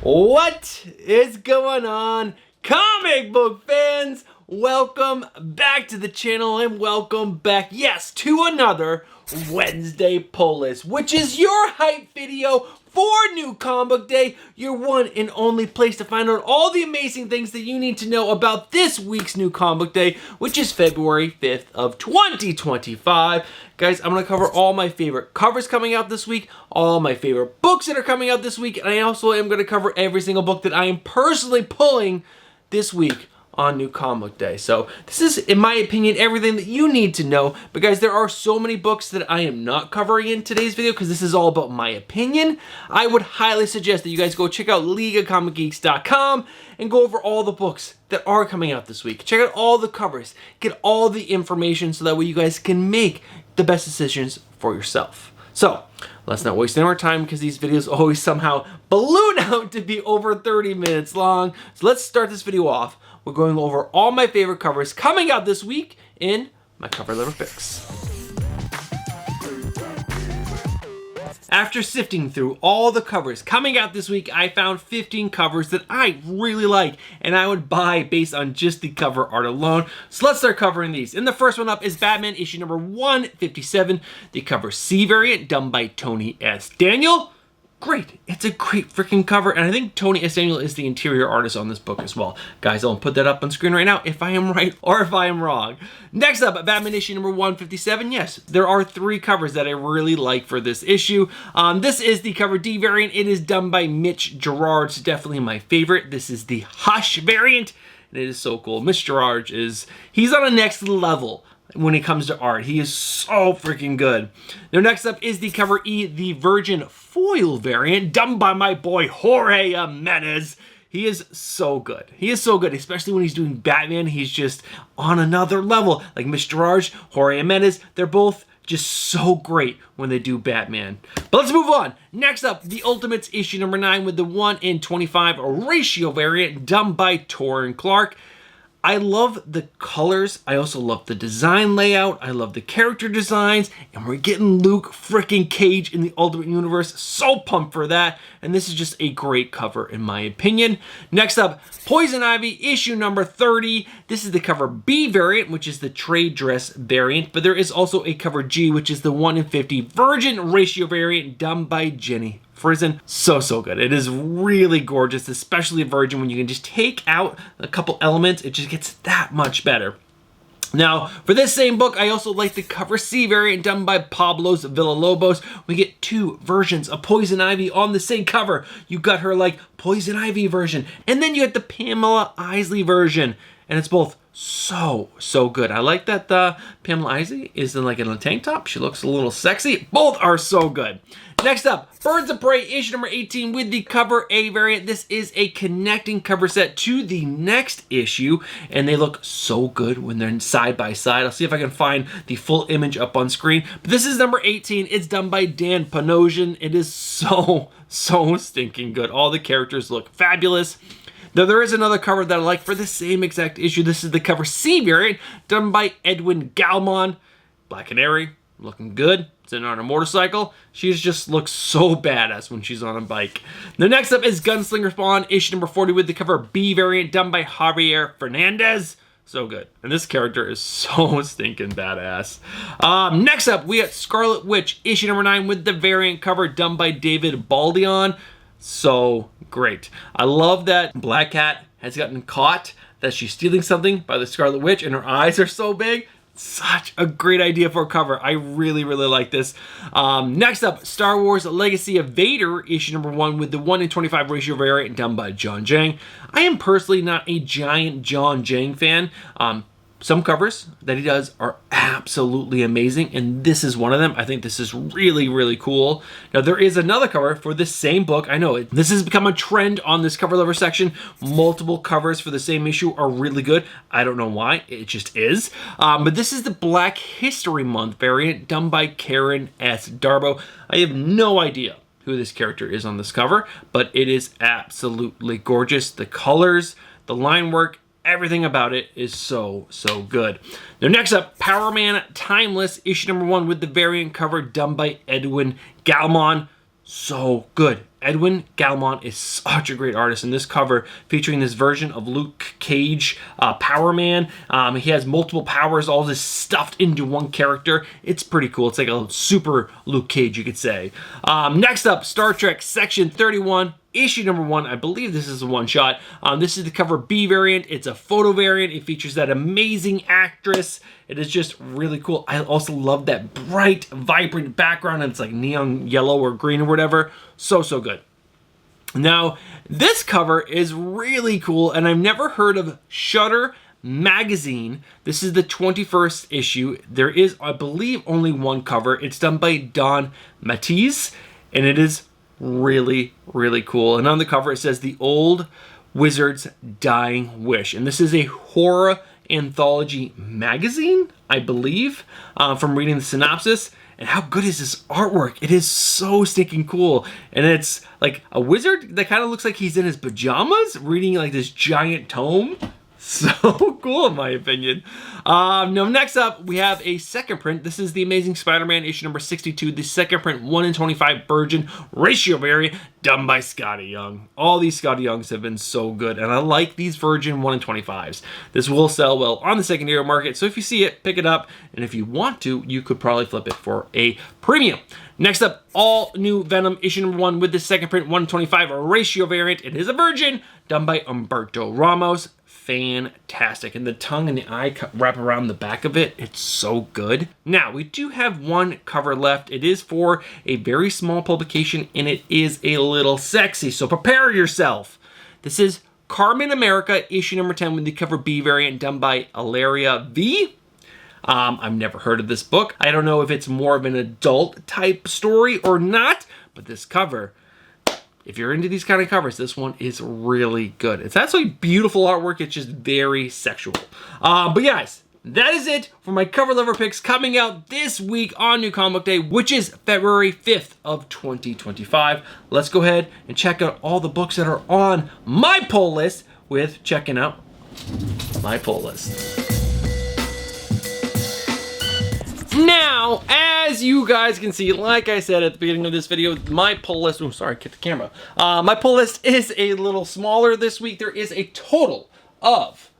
What is going on, comic book fans? Welcome back to the channel and welcome back, yes, to another Wednesday pull list, which is your hype video for New Comic Book Day, your one and only place to find out all the amazing things that you need to know about this week's New Comic Book Day, which is February 5th of 2025. Guys, I'm going to cover all my favorite covers coming out this week, all my favorite books that are coming out this week, and I also am going to cover every single book that I am personally pulling this week on New Comic Book Day. So this is, in my opinion, everything that you need to know. But guys, there are so many books that I am not covering in today's video because this is all about my opinion. I would highly suggest that you guys go check out LeagueOfComicGeeks.com and go over all the books that are coming out this week. Check out all the covers, get all the information so that way you guys can make the best decisions for yourself. So let's not waste any more time because these videos always somehow balloon out to be over 30 minutes long. So let's start this video off. We're going over all my favorite covers coming out this week in my cover letter picks. After sifting through all the covers coming out this week, I found 15 covers that I really like and I would buy based on just the cover art alone. So let's start covering these. And the first one up is Batman issue number 157, the cover C variant done by Tony S. Daniel. Great. It's a great freaking cover, and I think Tony S. Daniel is the interior artist on this book as well. Guys, I'll put that up on screen right now if I am right or if I am wrong. Next up, Batman issue number 157. Yes, there are 3 covers that I really like for this issue. This is the cover D variant. It is done by Mitch Gerard. It's definitely my favorite. This is the Hush variant, and it is so cool. Mitch Gerard he's on a next level when it comes to art. He is so freaking good. Now next up is the cover E, the Virgin foil variant, done by my boy Jorge Jimenez. He is so good. He is so good, especially when he's doing Batman. He's just on another level. Like Mr. Gerard, Jorge Jimenez, they're both just so great when they do Batman. But let's move on. Next up, the Ultimates issue number 9 with the 1:25 ratio variant, done by Torrin Clark. I love the colors. I also love the design layout. I love the character designs. And we're getting Luke freaking Cage in the Ultimate Universe. So pumped for that. And this is just a great cover in my opinion. Next up, Poison Ivy issue number 30. This is the cover B variant, which is the trade dress variant. But there is also a cover G, which is the 1:50 Virgin ratio variant done by Jenny Frison. So good. It is really gorgeous, especially a Virgin. When you can just take out a couple elements, it just gets that much better. Now, for this same book, I also like the cover C variant done by Pablos Villalobos. We get 2 versions of Poison Ivy on the same cover. You got her like Poison Ivy version, and then you get the Pamela Isley version, and it's both so good. I like that Pamela Isley is in a tank top. She looks a little sexy. Both are so good. Next up, Birds of Prey issue number 18 with the cover A variant. This is a connecting cover set to the next issue, and they look so good when they're side by side. I'll see if I can find the full image up on screen. But this is number 18. It's done by Dan Panosian. It is so stinking good. All the characters look fabulous. Now, there is another cover that I like for the same exact issue. This is the cover C variant done by Edwin Galmon. Black Canary, looking good. Sitting on a motorcycle. She just looks so badass when she's on a bike. The next up is Gunslinger Spawn, issue number 40 with the cover B variant done by Javier Fernandez. So good. And this character is so stinking badass. Next up, we got Scarlet Witch, issue number 9 with the variant cover done by David Baldion. So great. I love that Black Cat has gotten caught, that she's stealing something by the Scarlet Witch, and her eyes are so big. Such a great idea for a cover. I really like this. Next up, Star Wars Legacy of Vader, issue number 1 with the 1:25 ratio variant done by John Jang. I am personally not a giant John Jang fan. Some covers that he does are absolutely amazing, and this is one of them. I think this is really cool. Now, there is another cover for this same book. I know this has become a trend on this cover lover section. Multiple covers for the same issue are really good. I don't know why. It just is. But this is the Black History Month variant done by Karen S. Darbo. I have no idea who this character is on this cover, but it is absolutely gorgeous. The colors, the line work, everything about it is so good. Now next up, Power Man Timeless, issue number 1 with the variant cover done by Edwin Galmon. So good. Edwin Galmont is such a great artist, and this cover featuring this version of Luke Cage, Power Man. He has multiple powers, all this stuffed into one character. It's pretty cool. It's like a super Luke Cage, you could say. Next up, Star Trek Section 31. Issue number 1, I believe this is a one-shot. This is the cover B variant. It's a photo variant. It features that amazing actress. It is just really cool. I also love that bright, vibrant background. It's like neon yellow or green or whatever. So good. Now, this cover is really cool, and I've never heard of Shutter Magazine. This is the 21st issue. There is, I believe, only one cover. It's done by Don Matisse, and it is really cool. And on the cover it says The Old Wizard's Dying Wish, and this is a horror anthology magazine, I believe, from reading the synopsis. And how good is this artwork? It is so stinking cool. And it's like a wizard that kind of looks like he's in his pajamas reading like this giant tome. So cool, in my opinion. Now, next up, we have a second print. This is the Amazing Spider-Man issue number 62, the second print 1-in-25 Virgin ratio variant done by Scotty Young. All these Scotty Youngs have been so good, and I like these Virgin 1-in-25s. This will sell well on the secondary market, so if you see it, pick it up, and if you want to, you could probably flip it for a premium. Next up, all new Venom issue number 1 with the second print 1-in-25 ratio variant. It is a Virgin done by Humberto Ramos. Fantastic, and the tongue and the eye wrap around the back of it, it's so good. Now, we do have one cover left. It is for a very small publication, and it is a little sexy, so prepare yourself. This is Carmen America issue number 10 with the cover B variant done by Ilaria V. I've never heard of this book. I don't know if it's more of an adult type story or not, but this cover, if you're into these kind of covers, this one is really good. It's actually beautiful artwork. It's just very sexual. But guys, that is it for my cover lover picks coming out this week on New Comic Book Day, which is February 5th of 2025. Let's go ahead and check out all the books that are on my pull list with checking out my pull list. Now, as you guys can see, like I said at the beginning of this video, my pull list, oh, sorry, I hit the camera. My pull list is a little smaller this week. There is a total of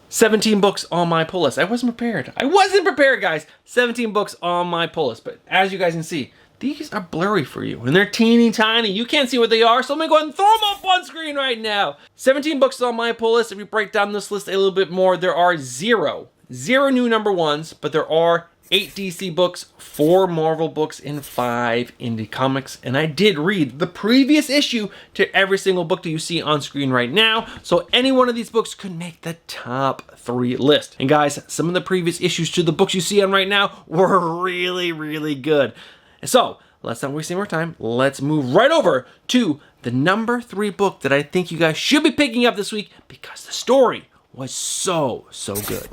17 books on my pull list. I wasn't prepared. I wasn't prepared, guys. 17 books on my pull list. But as you guys can see, these are blurry for you, and they're teeny tiny. You can't see what they are, so let me go ahead and throw them up on screen right now. 17 books on my pull list. If we break down this list a little bit more, there are zero new number ones, but there are 8 DC books, 4 Marvel books, and 5 indie comics. And I did read the previous issue to every single book that you see on screen right now, so any one of these books could make the top 3 list. And guys, some of the previous issues to the books you see on right now were really good. So let's not waste any more time. Let's move right over to the number 3 book that I think you guys should be picking up this week because the story was so good.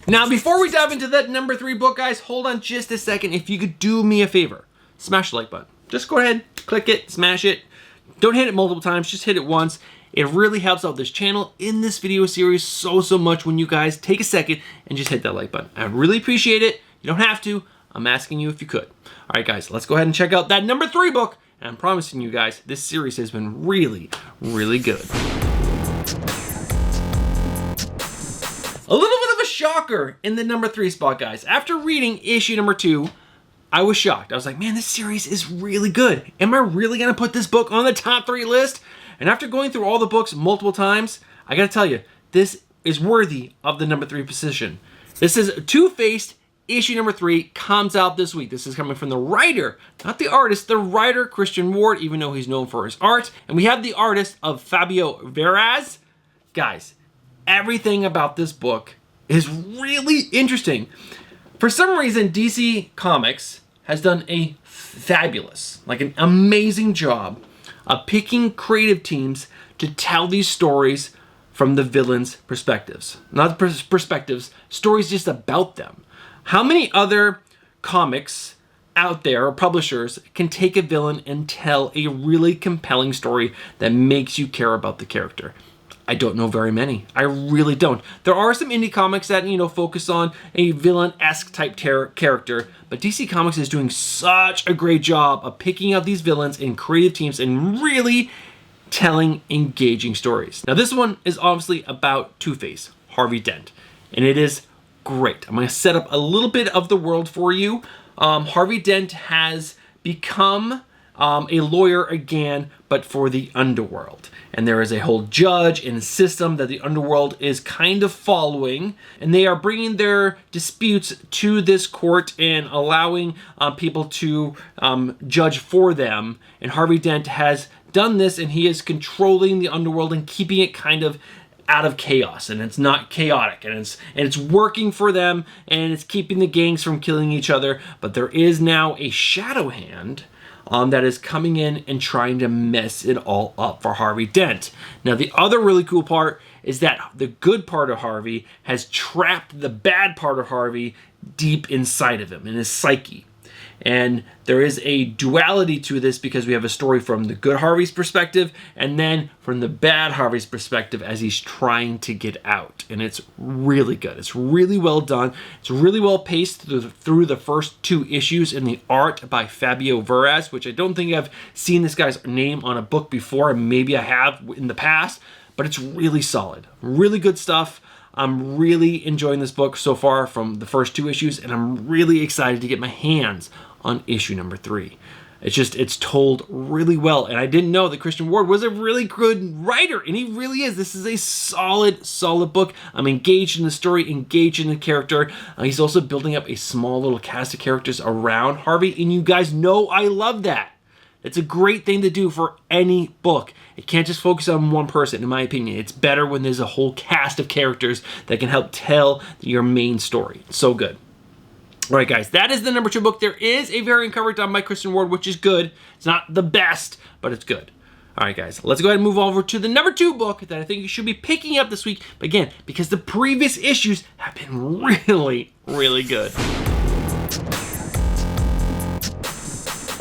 Now, before we dive into that number 3 book, guys, hold on just a second. If you could do me a favor, smash the like button. Just go ahead, click it, smash it. Don't hit it multiple times, just hit it once. It really helps out this channel in this video series so much when you guys take a second and just hit that like button. I really appreciate it. You don't have to. I'm asking you if you could. All right, guys, let's go ahead and check out that number 3 book. And I'm promising you guys, this series has been really good. A little bit of a shocker in the number 3 spot, guys. After reading issue number 2, I was shocked. I was like, man, this series is really good. Am I really going to put this book on the top 3 list? And after going through all the books multiple times, I got to tell you, this is worthy of the number 3 position. This is Two-Faced issue number 3, comes out this week. This is coming from the writer, not the artist, the writer, Christian Ward, even though he's known for his art. And we have the artist of Fabio Veraz. Guys, everything about this book is really interesting. For some reason, DC Comics has done a fabulous, like an amazing job of picking creative teams to tell these stories from the villains' perspectives. Not the perspectives, stories just about them. How many other comics out there or publishers can take a villain and tell a really compelling story that makes you care about the character? I don't know very many. I really don't. There are some indie comics that, focus on a villain-esque type character, but DC Comics is doing such a great job of picking out these villains in creative teams and really telling engaging stories. Now, this one is obviously about Two-Face, Harvey Dent, and it is great. I'm going to set up a little bit of the world for you. Harvey Dent has become a lawyer again, but for the underworld. And there is a whole judge and system that the underworld is kind of following, and they are bringing their disputes to this court and allowing people to judge for them. And Harvey Dent has done this, and he is controlling the underworld and keeping it kind of out of chaos, and it's not chaotic, and it's working for them, and it's keeping the gangs from killing each other. But there is now a shadow hand that is coming in and trying to mess it all up for Harvey Dent. Now, the other really cool part is that the good part of Harvey has trapped the bad part of Harvey deep inside of him, in his psyche. And there is a duality to this because we have a story from the good Harvey's perspective and then from the bad Harvey's perspective as he's trying to get out. And it's really good. It's really well done. It's really well paced through the first 2 issues, in the art by Fabio Veras, which I don't think I've seen this guy's name on a book before, and maybe I have in the past, but it's really solid. Really good stuff. I'm really enjoying this book so far from the first 2 issues, and I'm really excited to get my hands on issue number 3. It's told really well, and I didn't know that Christian Ward was a really good writer, and he really is. This is a solid book. I'm engaged in the story, engaged in the character. He's also building up a small little cast of characters around Harvey, and you guys know I love that. It's a great thing to do for any book. It can't just focus on one person, in my opinion. It's better when there's a whole cast of characters that can help tell your main story. It's so good. All right, guys, that is the number 2 book. There is a variant cover done by Christian Ward, which is good. It's not the best, but it's good. All right, guys, let's go ahead and move over to the number 2 book that I think you should be picking up this week. But again, because the previous issues have been really, really good.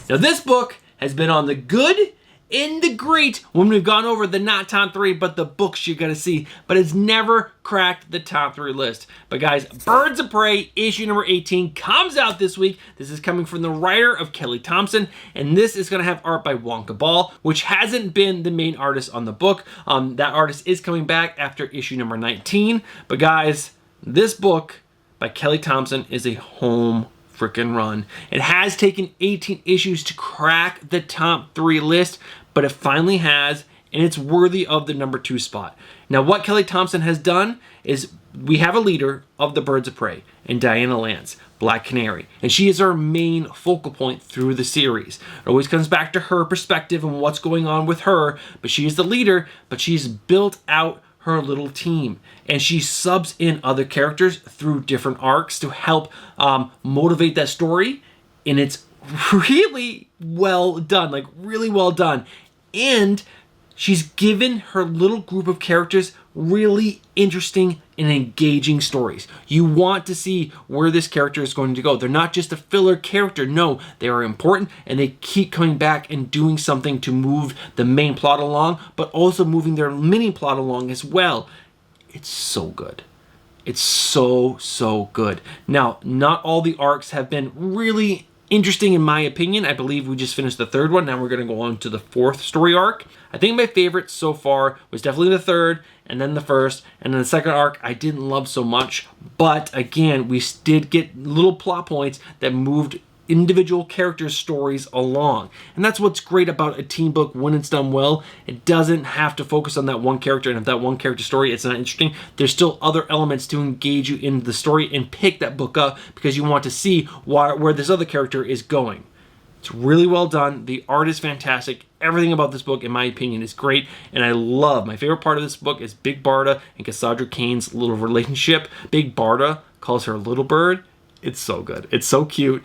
Now, this book has been on the good and the great when we've gone over the not top 3, but the books you gotta see, but it's never cracked the top 3 list. But guys, Birds of Prey issue number 18 comes out this week. This is coming from the writer of Kelly Thompson, and this is gonna have art by Wonka Ball, which hasn't been the main artist on the book. That artist is coming back after issue number 19. But guys, this book by Kelly Thompson is a home freaking run. It has taken 18 issues to crack the top 3 list, but it finally has, and it's worthy of the number 2 spot. Now, what Kelly Thompson has done is we have a leader of the Birds of Prey, and Diana Lance, Black Canary, and she is our main focal point through the series. It always comes back to her perspective and what's going on with her, but she is the leader, but she's built out her little team, and she subs in other characters through different arcs to help motivate that story, and it's really well done, like really well done. And she's given her little group of characters really interesting and engaging stories. You want to see where this character is going to go. They're not just a filler character. No, they are important, and they keep coming back and doing something to move the main plot along, but also moving their mini plot along as well. It's so good. It's so good. Now, not all the arcs have been really interesting in my opinion. I believe we just finished the 3rd one. Now we're going to go on to the 4th story arc. I think my favorite so far was definitely the 3rd, and then the 1st, and then the 2nd arc I didn't love so much. But again, we did get little plot points that moved individual characters' stories along. And that's what's great about a team book when it's done well. It doesn't have to focus on that one character, and if that one character story it's not interesting, there's still other elements to engage you in the story and pick that book up because you want to see where this other character is going. It's really well done. The art is fantastic. Everything about this book, in my opinion, is great, and I love, my favorite part of this book is Big Barda and Cassandra Cain's little relationship. Big Barda calls her Little Bird. It's so good. It's so cute.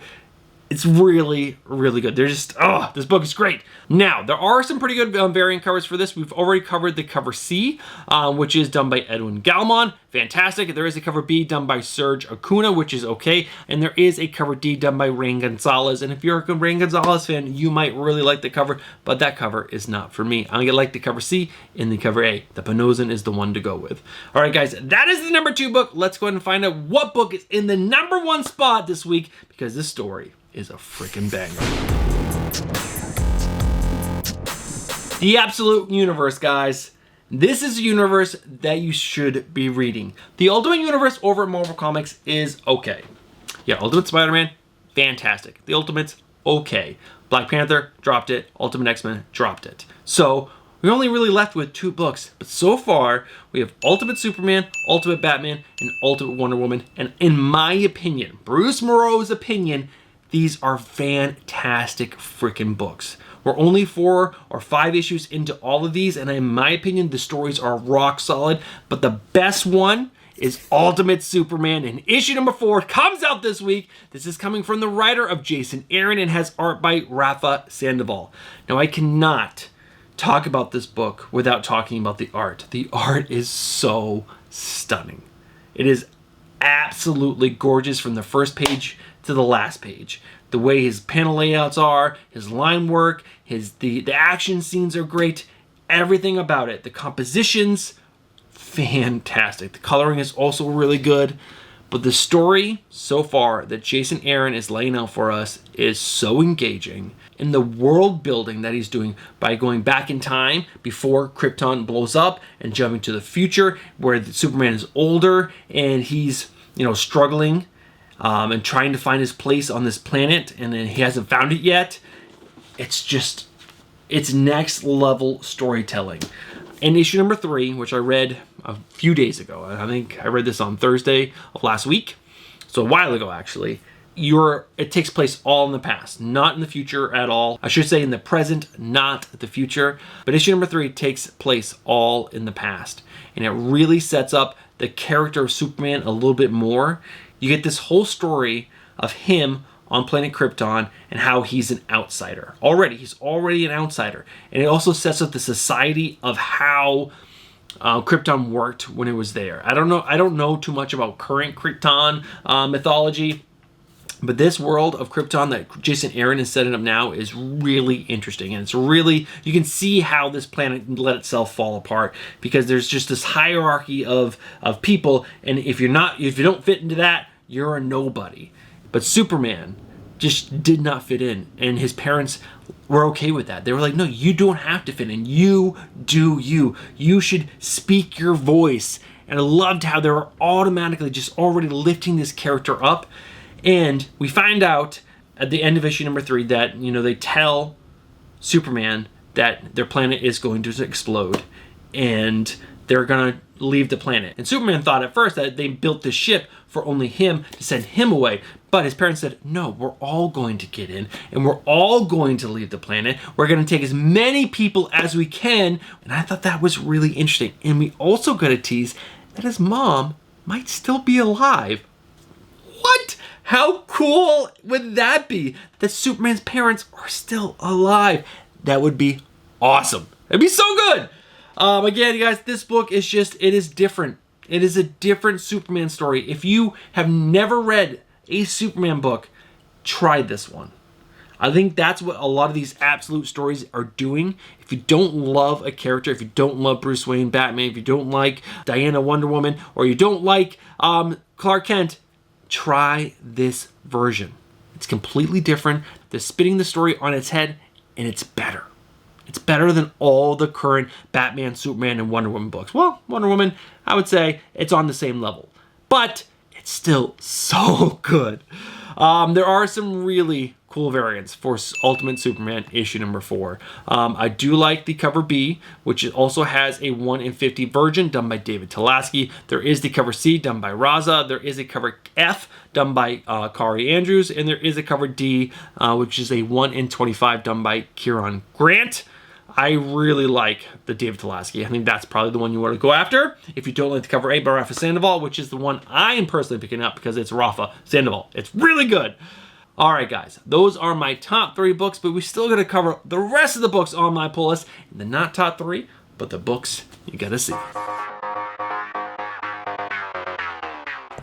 It's really, really good. They're just, oh, this book is great. Now, there are some pretty good variant covers for this. We've already covered the cover C, which is done by Edwin Galmon. Fantastic. There is a cover B done by Serge Acuna, which is okay. And there is a cover D done by Rain Gonzalez. And if you're a Rain Gonzalez fan, you might really like the cover, but that cover is not for me. I'm going to like the cover C and the cover A. The Panozan is the one to go with. All right, guys, that is the number 2 book. Let's go ahead and find out what book is in the number 1 spot this week, because this story is a freaking banger. The Absolute Universe, guys. This is a universe that you should be reading. The Ultimate Universe over at Marvel Comics is okay. Yeah, Ultimate Spider-Man, fantastic. The Ultimate's okay. Black Panther, dropped it. Ultimate X-Men, dropped it. So we're only really left with 2 books. But so far, we have Ultimate Superman, Ultimate Batman, and Ultimate Wonder Woman. And in my opinion, Bruce Moreau's opinion, these are fantastic freaking books. We're only 4 or 5 issues into all of these, and in my opinion, the stories are rock solid. But the best one is Ultimate Superman, and issue number 4 comes out this week. This is coming from the writer of Jason Aaron and has art by Rafa Sandoval. Now, I cannot talk about this book without talking about the art. The art is so stunning. It is absolutely gorgeous from the first page to the last page. The way his panel layouts are, his line work, the action scenes are great. Everything about it. The compositions, fantastic. The coloring is also really good. But the story so far that Jason Aaron is laying out for us is so engaging. And the world building that he's doing by going back in time before Krypton blows up and jumping to the future where Superman is older and he's, struggling and trying to find his place on this planet, and then he hasn't found it yet. It's next level storytelling. In issue number 3, which I read a few days ago, I think I read this on Thursday of last week, so a while ago actually, it takes place all in the past, not in the future at all. I should say in the present, not the future. But issue number 3 takes place all in the past. And it really sets up the character of Superman a little bit more. You get this whole story of him on planet Krypton and how he's an outsider. He's already an outsider. And it also sets up the society of how Krypton worked when it was there. I don't know too much about current Krypton mythology. But this world of Krypton that Jason Aaron is setting up now is really interesting. And it's really, you can see how this planet let itself fall apart because there's just this hierarchy of people. And if you don't fit into that, you're a nobody. But Superman just did not fit in. And his parents were okay with that. They were like, no, you don't have to fit in. You do you. You should speak your voice. And I loved how they were automatically just already lifting this character up. And we find out at the end of issue number 3 that, they tell Superman that their planet is going to explode and they're going to leave the planet. And Superman thought at first that they built this ship for only him to send him away. But his parents said, no, we're all going to get in and we're all going to leave the planet. We're going to take as many people as we can. And I thought that was really interesting. And we also got a tease that his mom might still be alive. What? How cool would that be? That Superman's parents are still alive. That would be awesome. It'd be so good. Again, you guys, this book is it is different. It is a different Superman story. If you have never read a Superman book, try this one. I think that's what a lot of these absolute stories are doing. If you don't love a character, if you don't love Bruce Wayne, Batman, if you don't like Diana, Wonder Woman, or you don't like Clark Kent, try this version. It's completely different. They're spinning the story on its head, and it's better. It's better than all the current Batman, Superman, and Wonder Woman books. Well, Wonder Woman, I would say it's on the same level. But it's still so good. There are some really cool variants for Ultimate Superman issue number 4. I do like the cover B, which also has a 1 in 50 version done by David Talaski. There is the cover C done by Raza. There is a cover F done by Kari Andrews. And there is a cover D, which is a 1 in 25 done by Kieron Grant. I really like the David Talaski. I think that's probably the one you want to go after. If you don't like the cover A by Rafa Sandoval, which is the one I am personally picking up because it's Rafa Sandoval. It's really good. All right, guys, those are my top 3 books, but we still got to cover the rest of the books on my pull list. The not top 3, but the books you got to see.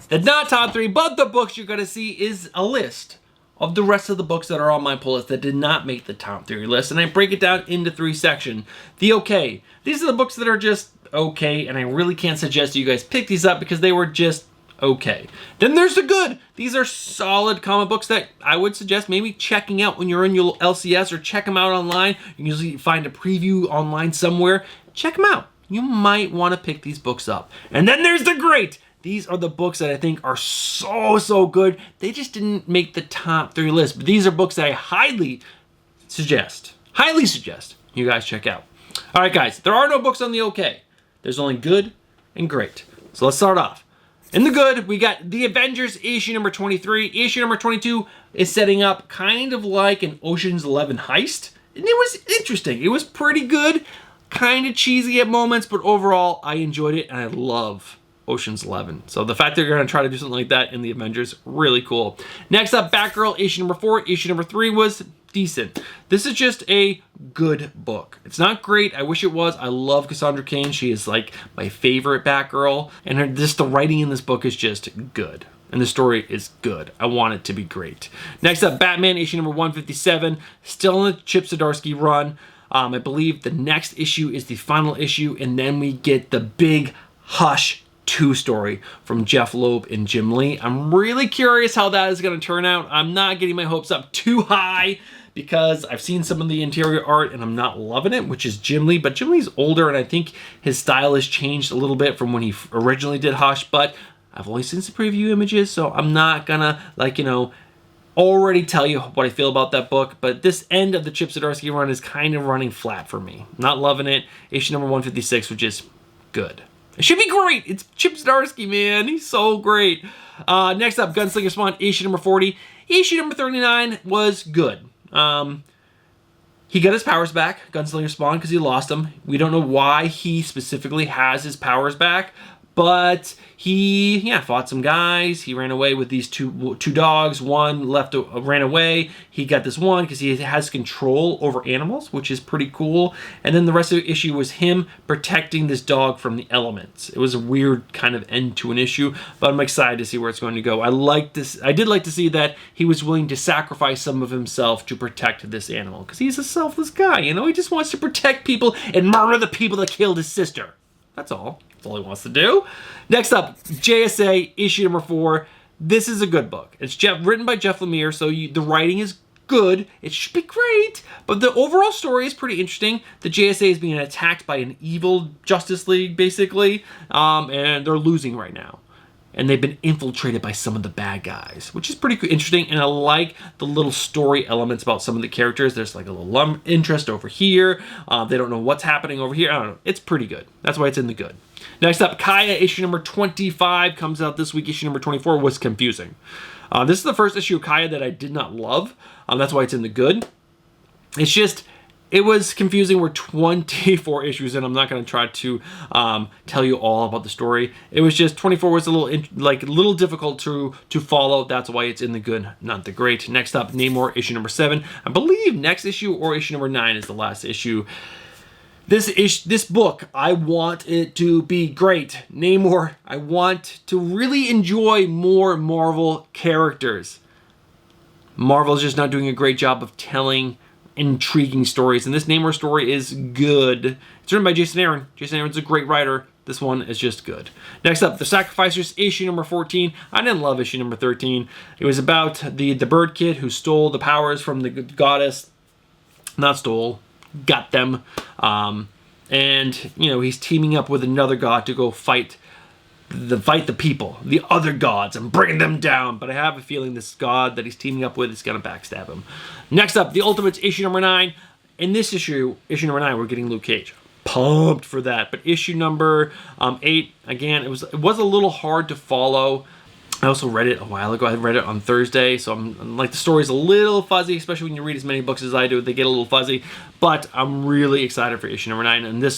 The not top 3, but the books you're going to see is a list of the rest of the books that are on my pull list that did not make the top 3 list, and I break it down into 3 sections. The okay. These are the books that are just okay, and I really can't suggest you guys pick these up because they were just okay. Then there's the good. These are solid comic books that I would suggest maybe checking out when you're in your LCS, or check them out online. You can usually find a preview online somewhere. Check them out. You might want to pick these books up. And then there's the great. These are the books that I think are so good. They just didn't make the top 3 list. But these are books that I highly suggest you guys check out. All right, guys, there are no books on the okay. There's only good and great. So let's start off. In the good, we got The Avengers issue number 23. Issue number 22 is setting up kind of like an Ocean's 11 heist. And it was interesting. It was pretty good, kind of cheesy at moments, but overall, I enjoyed it, and I love Ocean's 11. So the fact that they're going to try to do something like that in The Avengers, really cool. Next up, Batgirl issue number 4. Issue number 3 was decent. This is just a good book. It's not great. I wish it was. I love Cassandra Cain. She is like my favorite Batgirl, and the writing in this book is just good. And the story is good. I want it to be great. Next up, Batman issue number 157. Still in the Chip Zdarsky run. I believe the next issue is the final issue, and then we get the big Hush 2 story from Jeff Loeb and Jim Lee. I'm really curious how that is going to turn out. I'm not getting my hopes up too high because I've seen some of the interior art and I'm not loving it, which is Jim Lee. But Jim Lee's older, and I think his style has changed a little bit from when he originally did Hush. But I've only seen some preview images, so I'm not gonna, already tell you what I feel about that book. But this end of the Chip Zdarsky run is kind of running flat for me. Not loving it. Issue number 156, which is good. It should be great. It's Chip Zdarsky, man. He's so great. Next up, Gunslinger Spawn, issue number 40. Issue number 39 was good. He got his powers back, Gunslinger Spawn, because he lost them. We don't know why he specifically has his powers back, but he, fought some guys. He ran away with these two dogs. One ran away. He got this one because he has control over animals, which is pretty cool. And then the rest of the issue was him protecting this dog from the elements. It was a weird kind of end to an issue, but I'm excited to see where it's going to go. I did like to see that he was willing to sacrifice some of himself to protect this animal, because he's a selfless guy. He just wants to protect people and murder the people that killed his sister. That's all. That's all he wants to do. Next up, JSA issue number 4. This is a good book. It's written by Jeff Lemire, so the writing is good. It should be great, but the overall story is pretty interesting. The JSA is being attacked by an evil Justice League, basically, and they're losing right now. And they've been infiltrated by some of the bad guys, which is pretty interesting. And I like the little story elements about some of the characters. There's like a little interest over here. They don't know what's happening over here. I don't know. It's pretty good. That's why it's in the good. Next up, Kaya issue number 25 comes out this week. Issue number 24 was confusing. This is the first issue of Kaya that I did not love. That's why it's in the good. It's just, it was confusing. We're 24 issues in. I'm not going to try to tell you all about the story. It was just 24 was a little difficult to follow. That's why it's in the good, not the great. Next up, Namor issue number 7. I believe next issue or issue number 9 is the last issue. This book, I want it to be great. Namor, I want to really enjoy more Marvel characters. Marvel's just not doing a great job of telling intriguing stories, and this Namor story is good. It's written by Jason Aaron. Jason Aaron's a great writer. This one is just good. Next up, The Sacrificers, issue number 14. I didn't love issue number 13. It was about the bird kid who stole the powers from the goddess. Not stole, got them. And, he's teaming up with another god to go fight the people, the other gods, and bring them down. But I have a feeling this god that he's teaming up with is going to backstab him. Next up, The Ultimates, issue number 9. In this issue number 9, we're getting Luke Cage. Pumped for that. But issue number 8, again, it was a little hard to follow. I also read it a while ago. I read it on Thursday, so I'm like, the story's a little fuzzy, especially when you read as many books as I do. They get a little fuzzy, but I'm really excited for issue number 9. And this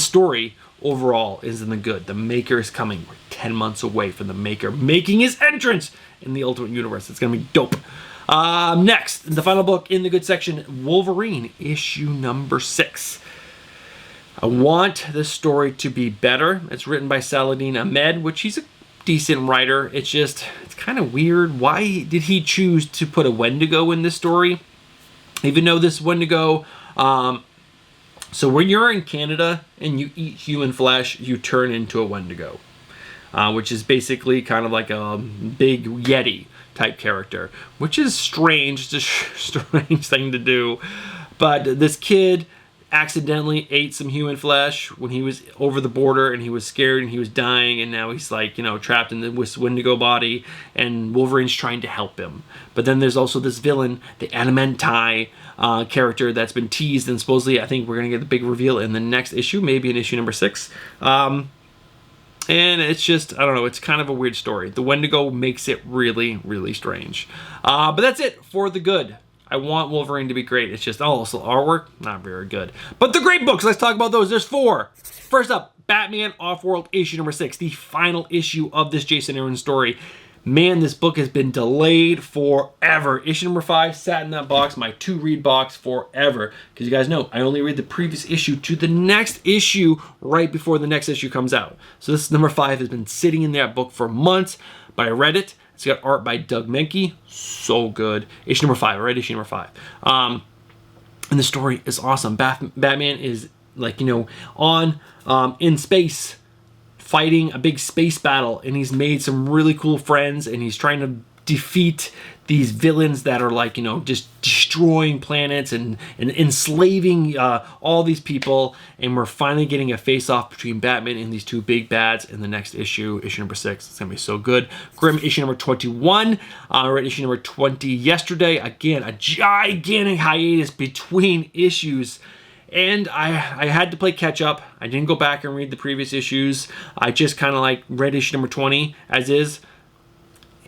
story overall is in the good. The Maker is coming. We're 10 months away from the Maker making his entrance in the Ultimate Universe. It's gonna be dope. Next, the final book in the good section, Wolverine, issue number 6. I want this story to be better. It's written by Saladin Ahmed, which he's a decent writer. It's kind of weird. Why did he choose to put a Wendigo in this story? Even though this Wendigo, so when you're in Canada and you eat human flesh, you turn into a Wendigo, which is basically kind of like a big Yeti type character, which is strange. It's a strange thing to do. But this kid accidentally ate some human flesh when he was over the border, and he was scared and he was dying, and now he's like, trapped in this Wendigo body, and Wolverine's trying to help him. But then there's also this villain, the Adamantine character that's been teased, and supposedly I think we're gonna get the big reveal in the next issue, maybe in issue number 6. And it's just, I don't know, it's kind of a weird story. The Wendigo makes it really, really strange. But that's it for the good. I want Wolverine to be great. It's just, also artwork, not very good. But the great books, let's talk about those. There's 4. First up, Batman Offworld issue number 6, the final issue of this Jason Aaron story. Man, this book has been delayed forever. Issue number 5 sat in that box, my to-read box, forever. Because you guys know, I only read the previous issue to the next issue right before the next issue comes out. So this number 5 has been sitting in that book for months, but I read it. It's got art by Doug Menke. So good. Issue number 5. I read issue number 5. And the story is awesome. Batman is, like, in space, fighting a big space battle, and he's made some really cool friends, and he's trying to defeat these villains that are, like, just destroying planets and enslaving all these people. And we're finally getting a face-off between Batman and these two big bads in the next issue, issue number 6. It's gonna be so good. Grimm issue number 21. I read issue number 20 yesterday. Again, a gigantic hiatus between issues. And I had to play catch up. I didn't go back and read the previous issues. I just kind of like read issue number 20 as is.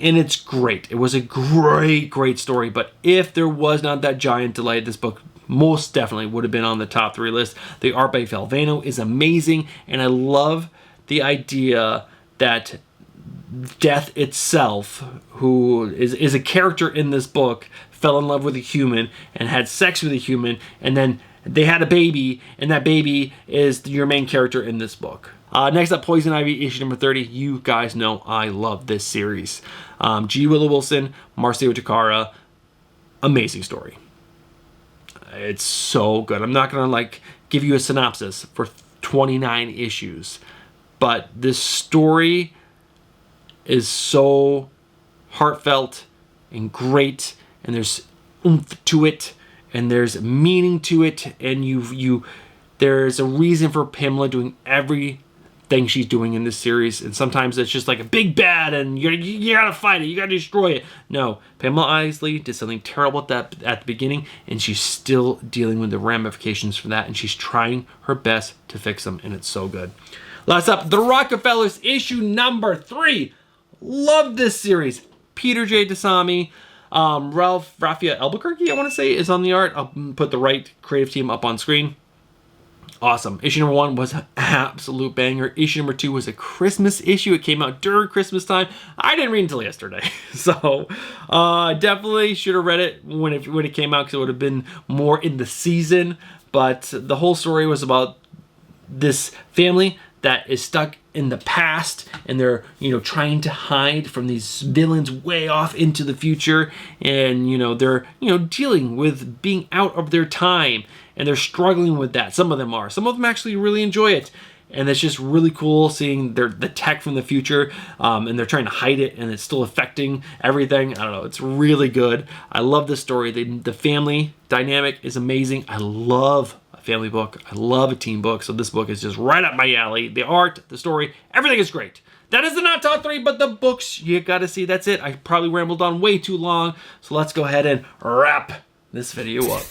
And it's great. It was a great story. But if there was not that giant delay, this book most definitely would have been on the top 3 list. The art by Valvano is amazing. And I love the idea that Death itself, who is a character in this book, fell in love with a human and had sex with a human, and then they had a baby, and that baby is your main character in this book. Next up, Poison Ivy, issue number 30. You guys know I love this series. G. Willow Wilson, Marcio Takara, amazing story. It's so good. I'm not gonna give you a synopsis for 29 issues, but this story is so heartfelt and great, and there's oomph to it, and there's meaning to it, and there's a reason for Pamela doing everything she's doing in this series. And sometimes it's just like a big bad, and you gotta fight it, you gotta destroy it. No, Pamela Isley did something terrible at the beginning, and she's still dealing with the ramifications from that, and she's trying her best to fix them, and it's so good. Last up, The Rockefellers, issue number 3. Love this series. Peter J. Dasami, Rafael Albuquerque, I want to say, is on the art. I'll put the right creative team up on screen. Awesome. Issue number 1 was an absolute banger. Issue number 2 was a Christmas issue. It came out during Christmas time. I didn't read until yesterday. So definitely should have read it when it came out, because it would have been more in the season. But the whole story was about this family that is stuck in the past, and they're trying to hide from these villains way off into the future, and they're dealing with being out of their time, and they're struggling with that. Some of them actually really enjoy it, and it's just really cool seeing the tech from the future, and they're trying to hide it, and it's still affecting everything. I don't know, it's really good. I love this story. The family dynamic is amazing. I love family book. I love a team book, so this book is just right up my alley. The art, the story, everything is great. That is the not top 3, but the books you gotta see. That's it. I probably rambled on way too long, so let's go ahead and wrap this video up.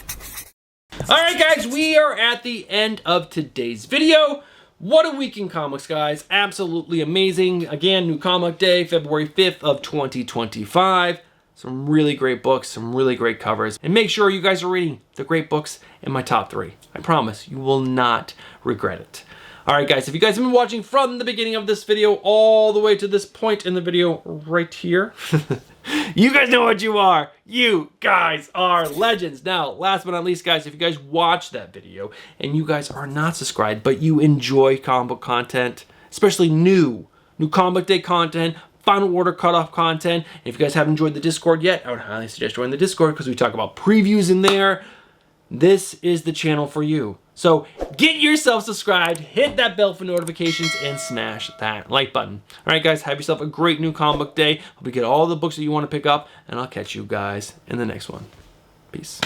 Alright guys, we are at the end of today's video. What a week in comics, guys. Absolutely amazing. Again, New Comic Day, February 5th of 2025. Some really great books, some really great covers. And make sure you guys are reading the great books in my top 3. I promise you will not regret it. Alright guys, if you guys have been watching from the beginning of this video all the way to this point in the video right here, you guys know what you are. You guys are legends. Now, last but not least, guys, if you guys watch that video and you guys are not subscribed, but you enjoy comic book content, especially new comic book day content, final order cutoff content, and if you guys haven't joined the Discord yet, I would highly suggest joining the Discord because we talk about previews in there. This is the channel for you. So get yourself subscribed, hit that bell for notifications, and smash that like button. All right, guys, have yourself a great new comic book day. Hope you get all the books that you want to pick up, and I'll catch you guys in the next one. Peace.